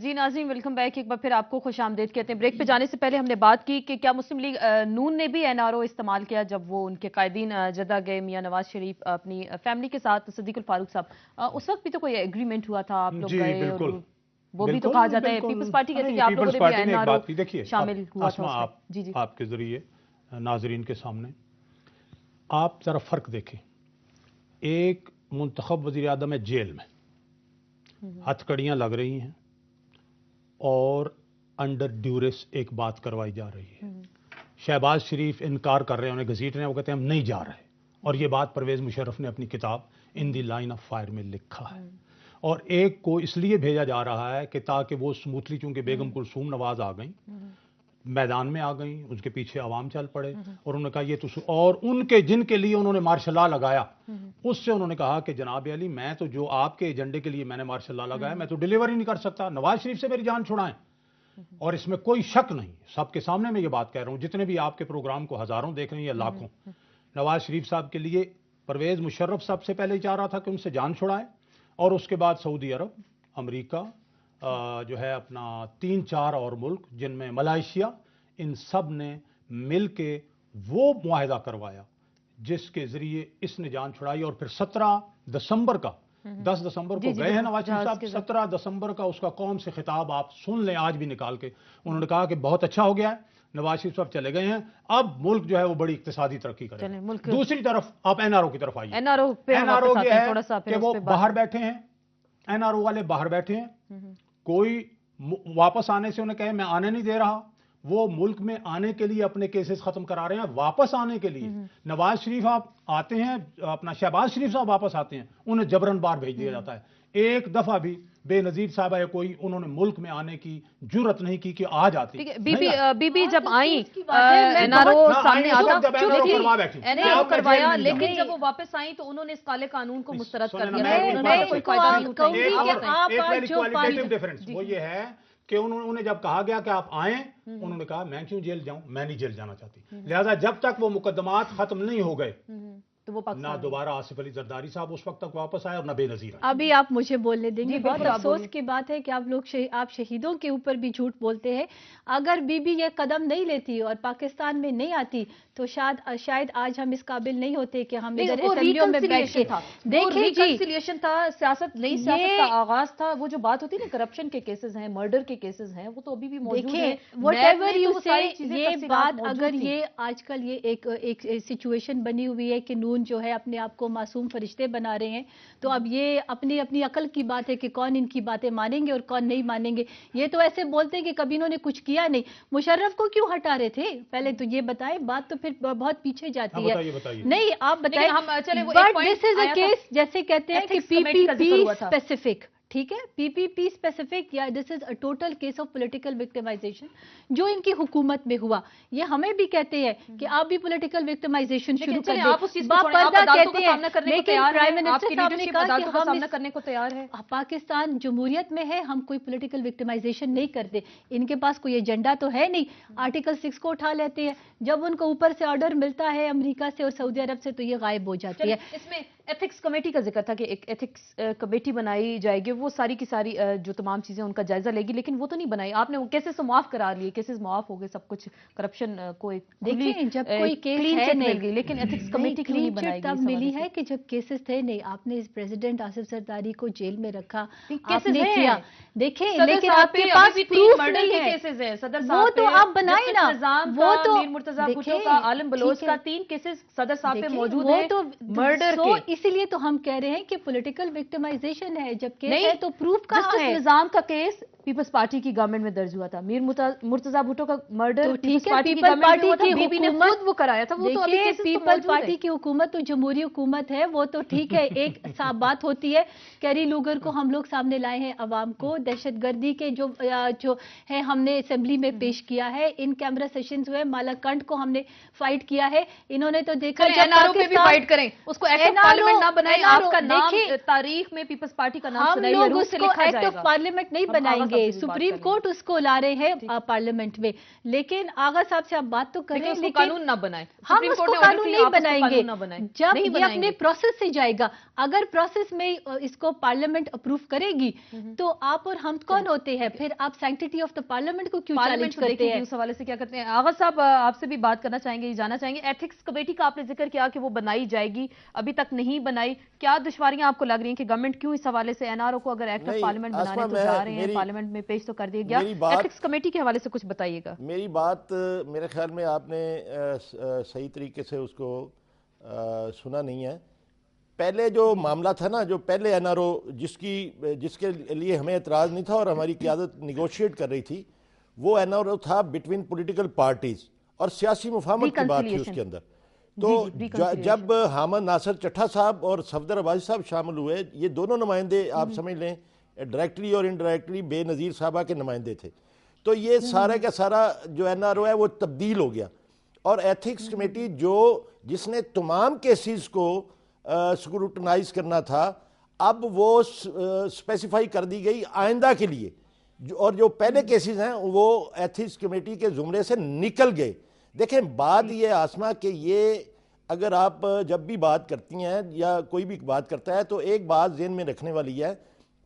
جی ناظرین، welcome back. ایک بار پھر آپ کو خوش آمدید کہتے ہیں. بریک پہ جانے سے پہلے ہم نے بات کی کہ کیا مسلم لیگ نون نے بھی این آر او استعمال کیا جب وہ ان کے قائدین جدہ گئے. میاں نواز شریف اپنی فیملی کے ساتھ، صدیق الفاروق صاحب، اس وقت بھی تو کوئی ایگریمنٹ ہوا تھا، آپ لوگ گئے اور وہ بھی تو کہا جاتا ہے پیپلز پارٹی کہتے ہیں کہ آپ لوگوں نے بھی این آر او شامل ہوا تھا. جی جی آپ کے ذریعے ناظرین کے سامنے آپ ذرا فرق دیکھیں. ایک منتخب وزیر اعظم ہے جیل میں، ہتھ کڑیاں لگ رہی ہیں اور انڈر ڈیوریس ایک بات کروائی جا رہی ہے. شہباز شریف انکار کر رہے ہیں، انہیں گھسیٹ رہے ہیں، وہ کہتے ہیں ہم نہیں جا رہے. اور یہ بات پرویز مشرف نے اپنی کتاب ان دی لائن آف فائر میں لکھا ہے. اور ایک کو اس لیے بھیجا جا رہا ہے کہ تاکہ وہ سموتھلی، چونکہ بیگم کلثوم نواز آ گئیں، میدان میں آ گئیں، اس کے پیچھے عوام چل پڑے اور انہوں نے کہا یہ تو اور ان کے جن کے لیے انہوں نے مارشل لا لگایا، اس سے انہوں نے کہا کہ جناب علی میں تو جو آپ کے ایجنڈے کے لیے میں نے مارشل لا لگایا میں تو ڈیلیور ہی نہیں کر سکتا. نواز شریف سے میری جان چھڑائیں. اور اس میں کوئی شک نہیں، سب کے سامنے میں یہ بات کہہ رہا ہوں، جتنے بھی آپ کے پروگرام کو ہزاروں دیکھ رہے ہیں یا لاکھوں، نواز شریف صاحب کے لیے پرویز مشرف سب سے پہلے چاہ رہا تھا کہ ان سے جان چھڑائیں، اور اس کے بعد سعودی عرب، امریکہ، جو ہے اپنا 3-4 اور ملک جن میں ملائیشیا، ان سب نے مل کے وہ معاہدہ کروایا جس کے ذریعے اس نے جان چھڑائی. اور پھر 17 دسمبر کا 10 دسمبر کو گئے ہیں نواز شریف صاحب، 17 دسمبر کا اس کا قوم سے خطاب آپ سن لیں آج بھی نکال کے. انہوں نے کہا کہ بہت اچھا ہو گیا ہے، نواز شریف صاحب چلے گئے ہیں، اب ملک جو ہے وہ بڑی اقتصادی ترقی کرے. دوسری طرف آپ این آر او کی طرف آئیے. این آر او یہ ہے کہ وہ باہر بیٹھے ہیں، این آر او والے باہر بیٹھے ہیں، کوئی واپس آنے سے انہیں کہے میں آنے نہیں دے رہا. وہ ملک میں آنے کے لیے اپنے کیسز ختم کرا رہے ہیں. واپس آنے کے لیے نواز شریف آپ آتے ہیں، اپنا شہباز شریف صاحب واپس آتے ہیں، انہیں جبرن باہر بھیج دیا جاتا ہے. ایک دفعہ بھی بے نظیر صاحب ہے کوئی انہوں نے ملک میں آنے کی جرت نہیں کی کہ آ جاتی. بی بی جب آئیں این آر او سامنے آتا کروایا، لیکن جب وہ واپس آئیں تو انہوں نے اس کالے قانون کو مسترد کر دیا. وہ یہ ہے کہ انہیں جب کہا گیا کہ آپ آئیں، انہوں نے کہا میں کیوں جیل جاؤں، میں نہیں جیل جانا چاہتی. لہذا جب تک وہ مقدمات ختم نہیں ہو گئے تو وہ نہ دوبارہ آصف علی زرداری صاحب اس وقت تک واپس آئے اور نہ بے نظیر آئے. ابھی آپ مجھے بولنے دیں گے. بہت افسوس کی بات ہے کہ آپ شہیدوں کے اوپر بھی جھوٹ بولتے ہیں. اگر بی بی یہ قدم نہیں لیتی اور پاکستان میں نہیں آتی تو شاید آج ہم اس قابل نہیں ہوتے کہ ہم ادھر اسمبلیوں میں بیٹھ کے دیکھیں. ریکنسیلیشن تھا، سیاست، نئی سیاست کا آغاز تھا. وہ جو بات ہوتی ہے نا کرپشن کے کیسز ہیں، مرڈر کے کیسز ہیں، وہ تو ابھی بھی موجود ہیں. یہ بات اگر یہ آج کل یہ ایک سچویشن بنی ہوئی ہے کہ نون جو ہے اپنے آپ کو معصوم فرشتے بنا رہے ہیں، تو اب یہ اپنی عقل کی بات ہے کہ کون ان کی باتیں مانیں گے اور کون نہیں مانیں گے. یہ تو ایسے بولتے ہیں کہ کبھی انہوں نے کچھ کیا نہیں. مشرف کو کیوں ہٹا رہے تھے پہلے تو یہ بتائیں. بات تو پھر بہت پیچھے جاتی ہے. نہیں آپ بتائیں. But this is a case جیسے کہتے ہیں کہ پی پی پی اسپیسیفک، ٹھیک ہے، پی پی پی اسپیسیفک، یا this is a total case of political victimization جو ان کی حکومت میں ہوا. یہ ہمیں بھی کہتے ہیں کہ آپ بھی پولیٹیکل وکٹمائزیشن شروع کر دیں. باپردہ کہتے ہیں، لیکن پرائم منسٹر صاحب نے کہا کہ ہم سامنا کرنے کو تیار ہے. پاکستان جمہوریت میں ہے، ہم کوئی پولیٹیکل وکٹمائزیشن نہیں کرتے. ان کے پاس کوئی ایجنڈا تو ہے نہیں. آرٹیکل 6 کو اٹھا لیتے ہیں، جب ان کو اوپر سے آرڈر ملتا ہے امریکہ سے اور سعودی عرب سے تو یہ غائب ہو جاتی ہے. اس میں ایتھکس کمیٹی کا ذکر تھا کہ ایک ایتھکس کمیٹی بنائی جائے گی، وہ ساری کی ساری جو تمام چیزیں ان کا جائزہ لے گی، لیکن وہ تو نہیں بنائی. آپ نے وہ کیسز تو معاف کرا لیے، کیسز معاف ہو گئے، سب کچھ کرپشن کو ایک دیکھیں جب کوئی کیس ہے نہیں، لیکن ایتھکس کمیٹی کیوں نہیں بنائی گئی؟ تب ملی ہے کہ جب کیسز تھے نہیں. آپ نے پریزیڈنٹ آصف زرداری کو جیل میں رکھا، آپ نے کیا. دیکھیں لیکن آپ کے پاس پروف نہیں ہے. وہ تو آپ بنائیں نا. وہ تو میر مرتضیٰ بھٹو کا، عالم بلوچ کا 3 کیسز صدر صاحب پہ موجود ہیں مرڈر کے. اسی لیے تو ہم کہہ رہے ہیں کہ پولیٹیکل وکٹمائزیشن ہے. جب کیس ہے تو پروف کہاں ہے؟ نظام کا کیس پیپلز پارٹی کی گورنمنٹ میں درج ہوا تھا. میر مرتضیٰ بھٹو کا مرڈر پیپلز پارٹی کی بی بی نے خود وہ کرایا تھا. وہ تو ابھی پیپلز پارٹی کی حکومت تو جمہوری حکومت ہے، وہ تو ٹھیک ہے. ایک صاحب بات ہوتی ہے. کیری لوگر کو ہم لوگ سامنے لائے ہیں عوام کو. دہشت گردی کے جو ہے ہم نے اسمبلی میں پیش کیا ہے. ان کیمرہ سیشنز ہوئے. مالا کنڈ کو ہم نے فائٹ کیا ہے. انہوں نے تو دیکھا این آر او پہ بھی فائٹ کریں، اس کو ایکٹ آف پارلیمنٹ نہ بنائیں. آپ کا نام تاریخ میں پیپلز پارٹی کا نام ہم لوگ اس کو ایکٹ آف پارلیمنٹ نہیں بنائیں گے. گے, سپریم کورٹ اس کو لا رہے ہیں پارلیمنٹ میں, لیکن آغا صاحب سے آپ بات تو کریں لیکن قانون نہ بنائیں, ہم اس کو قانون نہیں بنائیں گے جب یہ اپنے پروسیس سے جائے گا. اگر پروسیس میں اس کو پارلیمنٹ اپروو کرے گی تو آپ اور ہم کون ہوتے ہیں, پھر آپ سینکٹیٹی آف دا پارلیمنٹ کو کیوں چیلنج کرتے ہیں؟ اس حوالے سے کیا کرتے ہیں آغا صاحب, آپ سے بھی بات کرنا چاہیں گے, جاننا چاہیں گے ایتھکس کمیٹی کا آپ نے ذکر کیا کہ وہ بنائی جائے گی, ابھی تک نہیں بنائی, کیا دشواریاں آپ کو لگ رہی ہیں کہ گورنمنٹ کیوں اس حوالے سے NRO کو اگر ایکٹ آف پارلیمنٹ بنانے تو جا رہے ہیں, پارلیمنٹ میں پیش تو کر دیا گیا, ایتھکس کمیٹی کے حوالے سے کچھ بتائیے گا. میری بات میرے خیال میں آپ نے صحیح طریقے سے اس کو سنا نہیں ہے. پہلے جو معاملہ تھا نا, جو پہلے NRO جس کے لیے ہمیں اعتراض نہیں تھا اور ہماری قیادت نیگوشیٹ کر رہی تھی, وہ NRO تھا بٹوین پولیٹیکل پارٹیز, اور سیاسی مفاہمت کی بات تھی اس کے اندر. تو جب حامد ناصر چٹھا صاحب اور صفدر عباسی صاحب شامل ہوئے, یہ دونوں نمائندے آپ سمجھ لیں ڈائریکٹلی اور انڈائریکٹلی بے نظیر صاحبہ کے نمائندے تھے, تو یہ سارا کا سارا جو NRO ہے وہ تبدیل ہو گیا. اور ایتھکس کمیٹی جس نے تمام کیسز کو سکروٹنائز کرنا تھا, اب وہ سپیسیفائی کر دی گئی آئندہ کے لیے, اور جو پہلے کیسز ہیں وہ ایتھکس کمیٹی کے زمرے سے نکل گئے. دیکھیں بات یہ آسما کہ یہ اگر آپ جب بھی بات کرتی ہیں یا کوئی بھی بات کرتا ہے تو ایک بات ذہن میں رکھنے والی ہے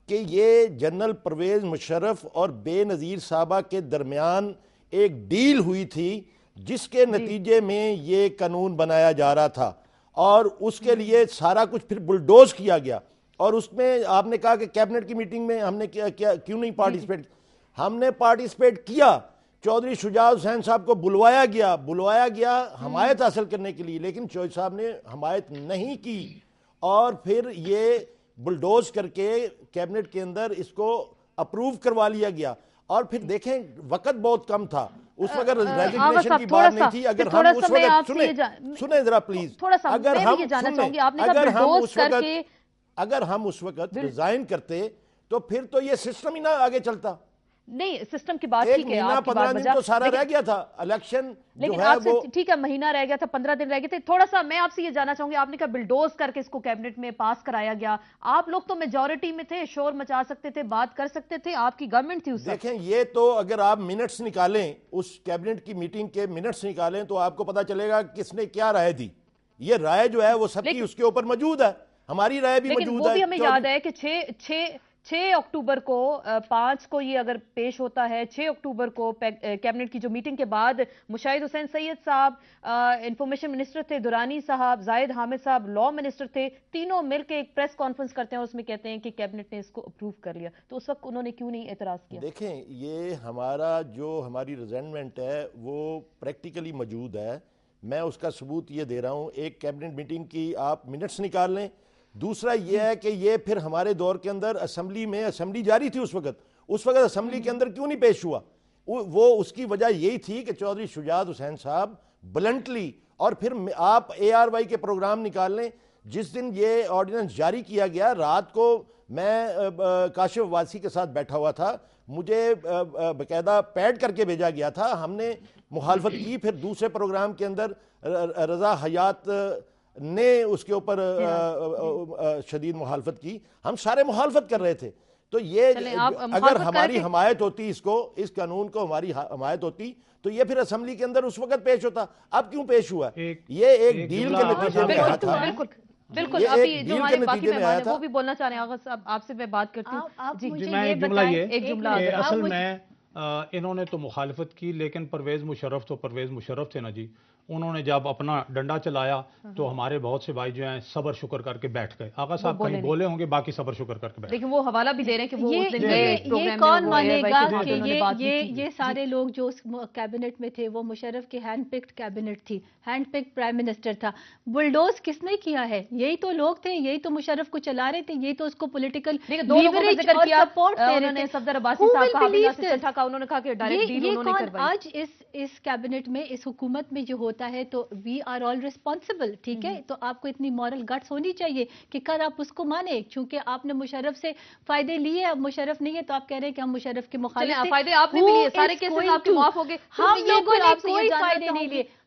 کہ یہ جنرل پرویز مشرف اور بے نظیر صاحبہ کے درمیان ایک ڈیل ہوئی تھی, جس کے نتیجے میں یہ قانون بنایا جا رہا تھا, اور اس کے لیے سارا کچھ پھر بلڈوز کیا گیا. اور اس میں آپ نے کہا کہ کیبنٹ کی میٹنگ میں ہم نے کیوں نہیں پارٹیسپیٹ, ہم نے پارٹیسپیٹ کیا. چودھری شجاع حسین صاحب کو بلوایا گیا حمایت حاصل کرنے کے لیے, لیکن چودھری صاحب نے حمایت نہیں کی, اور پھر یہ بلڈوز کر کے کیبنٹ کے اندر اس کو اپروو کروا لیا گیا. اور پھر دیکھیں وقت بہت کم تھا اس وقت, ریزگنیشن کی بات نہیں تھی. اگر ہم اس وقت سنیں ذرا پلیز, اگر ہم اس وقت ریزائن کرتے تو پھر تو یہ سسٹم ہی نہ آگے چلتا. نہیں, سسٹم کی بات ایک مہینہ 15 دن تو سارا رہ گیا تھا الیکشن, لیکن آپ سے ٹھیک ہے مہینہ رہ گیا تھا, 15 دن رہ گئے تھے. تھوڑا سا میں آپ سے یہ جاننا چاہوں گی, آپ نے کہا بلڈوز کر کے اس کو کیبنٹ میں پاس کرایا گیا, آپ لوگ تو میجورٹی میں تھے, شور مچا سکتے تھے, بات کر سکتے تھے, آپ کی گورنمنٹ تھی اس وقت. دیکھیں یہ تو اگر آپ منٹس نکالیں, اس کیبنٹ کی میٹنگ کے منٹس نکالیں تو آپ کو پتا چلے گا کس نے کیا رائے دی. یہ رائے جو ہے وہ سب کی اس کے اوپر موجود ہے, ہماری رائے بھی موجود ہے. لیکن وہ بھی ہمیں یاد ہے کہ 6 اکتوبر کو 5 کو یہ اگر پیش ہوتا ہے, 6 اکتوبر کو کیبنٹ کی جو میٹنگ کے بعد مشاہد حسین سید صاحب انفارمیشن منسٹر تھے, دورانی صاحب, زاہد حامد صاحب لاء منسٹر تھے, تینوں مل کے ایک پریس کانفرنس کرتے ہیں, اس میں کہتے ہیں کہ کیبنٹ نے اس کو اپروو کر لیا. تو اس وقت انہوں نے کیوں نہیں اعتراض کیا؟ دیکھیں یہ ہماری ریزنمنٹ ہے وہ پریکٹیکلی موجود ہے. میں اس کا ثبوت یہ دے رہا ہوں, ایک کیبنٹ میٹنگ کی آپ منٹس نکال لیں. دوسرا یہ ہے کہ یہ پھر ہمارے دور کے اندر اسمبلی جاری تھی اس وقت اسمبلی کے اندر کیوں نہیں پیش ہوا؟ وہ اس کی وجہ یہی تھی کہ چودھری شجاع حسین صاحب بلنٹلی, اور پھر آپ ARY کے پروگرام نکال لیں, جس دن یہ آرڈیننس جاری کیا گیا رات کو میں کاشف عباسی کے ساتھ بیٹھا ہوا تھا, مجھے باقاعدہ پیڈ کر کے بھیجا گیا تھا, ہم نے مخالفت کی. پھر دوسرے پروگرام کے اندر رضا حیات نے اس کے اوپر شدید مخالفت کی, ہم سارے مخالفت کر رہے تھے. تو یہ اگر ہماری حمایت ہوتی اس قانون کو ہماری حمایت ہوتی تو یہ پھر اسمبلی کے اندر اس وقت پیش ہوتا. اب کیوں پیش ہوا؟ یہ ایک ڈیل کے نتیجے میں آیا تھا. بالکل, ابھی جو ہمارے باقی مہمان ہیں وہ بھی بولنا چاہ رہے ہیں. آغا صاحب آپ سے میں بات کرتی ہوں. جی میں ایک جملہ یہ اصل میں انہوں نے تو مخالفت کی, لیکن پرویز مشرف تھے نا جی, انہوں نے جب اپنا ڈنڈا چلایا تو ہمارے بہت سے بھائی جو ہیں صبر شکر کر کے بیٹھ گئے. آقا صاحب کہیں بولے ہوں گے, باقی صبر شکر کر کے بیٹھ گئے. لیکن وہ حوالہ بھی دے رہے ہیں کہ وہ یہ کون مانے گا کہ یہ سارے لوگ جو اس کیبنٹ میں تھے وہ مشرف کی ہینڈ پکڈ کیبنٹ تھی, ہینڈ پکڈ پرائم منسٹر تھا. بلڈوز کس نے کیا ہے؟ یہی تو لوگ تھے, یہی تو مشرف کو چلا رہے تھے, یہی تو اس کو پولیٹیکل لیوریج اور سپورٹ دے رہے تھے. صفدر عباسی صاحب کا انہوں نے کہا کہ ڈائریکٹ ڈیل انہوں نے کروائی. آج اس کیبنٹ میں, اس حکومت میں جو ہوتا ہے تو وی آر آل ریسپانسبل, ٹھیک ہے. تو آپ کو اتنی مورل گٹس ہونی چاہیے کہ کل آپ اس کو مانے, چونکہ آپ نے مشرف سے فائدے لیے, اب مشرف نہیں ہے تو آپ کہہ رہے ہیں کہ ہم مشرف کے مخالف تھے. فائدے آپ نے بھی لیے, سارے کیسز آپ کے معاف ہو گئے. ہم لوگوں نے کوئی فائدے نہیں لیے,